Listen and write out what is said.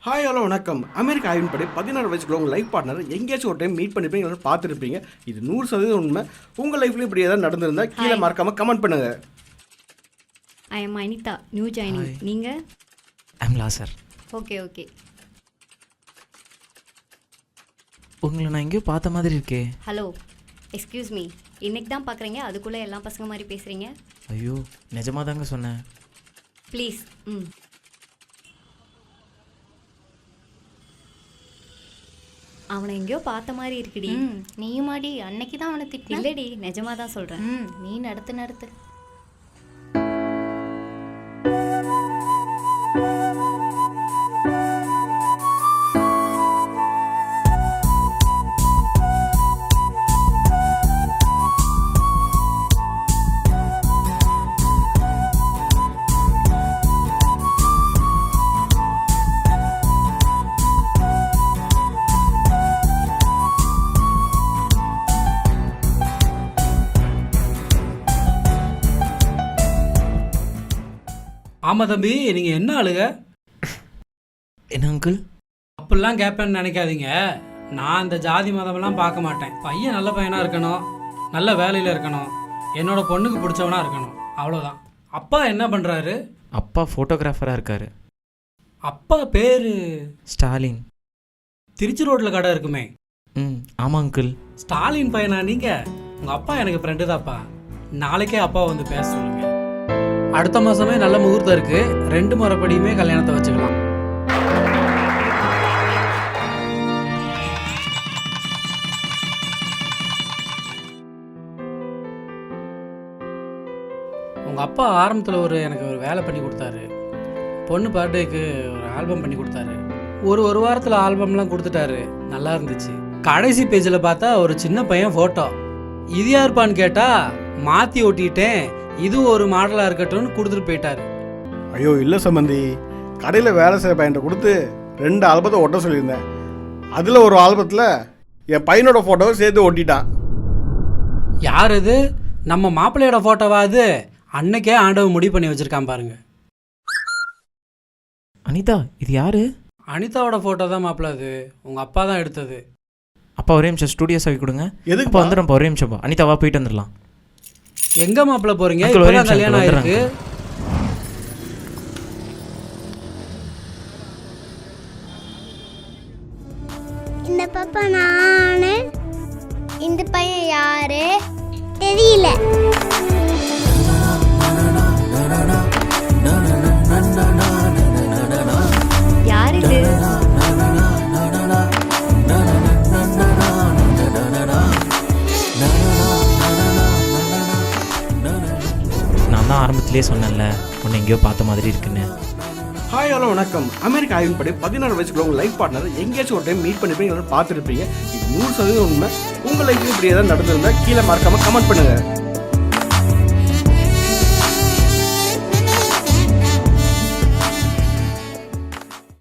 Hi hello வணக்கம். அமெரிக்க ஆய்வின்படி 16 வயசுக்குள்ள உங்கள் லைஃப் பார்ட்னர் எங்கேயாச்சும் ஒரு டைம் மீட் பண்ணிப்பீங்க, எல்லாரும் பார்த்துருப்பீங்க. இது 100% உண்மை. உங்கள் லைஃப்லையும் இப்படி ஏதாவது நடந்திருந்தா கீழே மறக்காம கமெண்ட் பண்ணுங்க. I am Anita, new joining. நீங்கள்? ஐம் லாசர். Okay okay. உங்களை நான் எங்கேயோ பார்த்த மாதிரி இருக்கே. Hello, excuse me. இன்னைக்கு தான் பார்க்குறீங்க, அதுக்குள்ளே எல்லா பசங்க மாதிரி பேசுகிறீங்க. ஐயோ, நிஜமாக தாங்க சொன்னேன். ப்ளீஸ். அவனை எங்கேயோ பார்த்த மாதிரி இருக்குடி. நீயும் மாடி அன்னைக்கு தான் அவனை திட்டு. இல்லடி, நிஜமாக தான் சொல்கிறேன். நீ நடத்து. ஆமாம் தம்பி, நீங்கள் என்ன ஆளுங்க? என்ன அங்கிள்? அப்படிலாம் கேட்பேன்னு நினைக்காதீங்க. நான் இந்த ஜாதி மதமெல்லாம் பார்க்க மாட்டேன். பையன் நல்ல பையனாக இருக்கணும், நல்ல வேலையில் இருக்கணும், என்னோட பொண்ணுக்கு பிடிச்சவனாக இருக்கணும், அவ்வளோதான். அப்பா என்ன பண்ணுறாரு? அப்பா ஃபோட்டோகிராஃபராக இருக்காரு. அப்பா பேர் ஸ்டாலின். திருச்சி ரோட்டில் கடை இருக்குமே. ஆமாம் அங்கிள். ஸ்டாலின் பையனா நீங்கள்? உங்கள் அப்பா எனக்கு ஃப்ரெண்டு தான்ப்பா. நாளைக்கே அப்பா வந்து பேச சொல்லுங்க. அடுத்த மாதமே நல்ல முகூர்த்தம் இருக்குது. 2 முறைப்படியுமே கல்யாணத்தை வச்சுக்கலாம். உங்கள் அப்பா ஆரம்பத்தில் எனக்கு ஒரு வேலை பண்ணி கொடுத்தாரு. பொண்ணு பர்த்டேக்கு ஒரு ஆல்பம் பண்ணி கொடுத்தாரு. ஒரு வாரத்தில் ஆல்பம்லாம் கொடுத்துட்டாரு. நல்லா இருந்துச்சு. கடைசி பேஜில் பார்த்தா ஒரு சின்ன பையன் ஃபோட்டோ. இது யாருப்பான்னு கேட்டால் மாற்றி ஒட்டிட்டேன், இது ஒரு மாடலாக இருக்கட்டும்னு கொடுத்துட்டு போயிட்டாரு. ஐயோ இல்லை சம்பந்தி, கடையில் வேலை செய்கிற பையன்கிட்ட கொடுத்து 2 ஆல்பத்தை ஒட்ட சொல்லியிருந்தேன். அதில் ஒரு ஆல்பத்தில் என் பையனோட ஃபோட்டோவை சேர்த்து ஒட்டிட்டான். யார் இது? நம்ம மாப்பிள்ளையோட ஃபோட்டோவா அது? அன்னைக்கே ஆண்டவன் முடிவு பண்ணி வச்சுருக்கான் பாருங்க. அனிதா, இது யாரு? அனிதாவோட ஃபோட்டோ தான் மாப்பிள்ளை. அது உங்கள் அப்பா தான் எடுத்தது. அப்பா ஒரே நிமிஷம் ஸ்டூடியோ சாவி கொடுங்க. எதுக்கு? அப்போ வந்துடும்ப்பா, ஒரே நிமிஷம்ப்பா. அனிதாவா போயிட்டு வந்துடலாம். எங்கே மாப்பிள்ளை போகிறீங்க? uncle, ஒரே இப்போதான் நிமிஷம் கல்யாணம் uncle, ஆயிருக்கு. இந்த பாப்பா நானு. இந்த பையன் யாரு தெரியல. யார் இது? நான் தான் ஆரம்பத்திலே சொன்னேன்ல, உன்னை எங்கேயோ பார்த்த மாதிரி இருக்குன்னு. ஹாய் ஹலோ வணக்கம். அமெரிக்க ஆய்வின்படி 16 வயசுக்குள்ள உங்கள் லைஃப் பார்ட்னர் எங்கேயாச்சும் ஒரு டைம் மீட் பண்ணிப்பீங்க, எல்லாரும் பார்த்துருப்பீங்க. இது 100% உண்மை. உங்கள் லைஃப்லையும் இப்படி ஏதாவது நடந்திருந்தா கீழே மறக்காம கமெண்ட் பண்ணுங்க.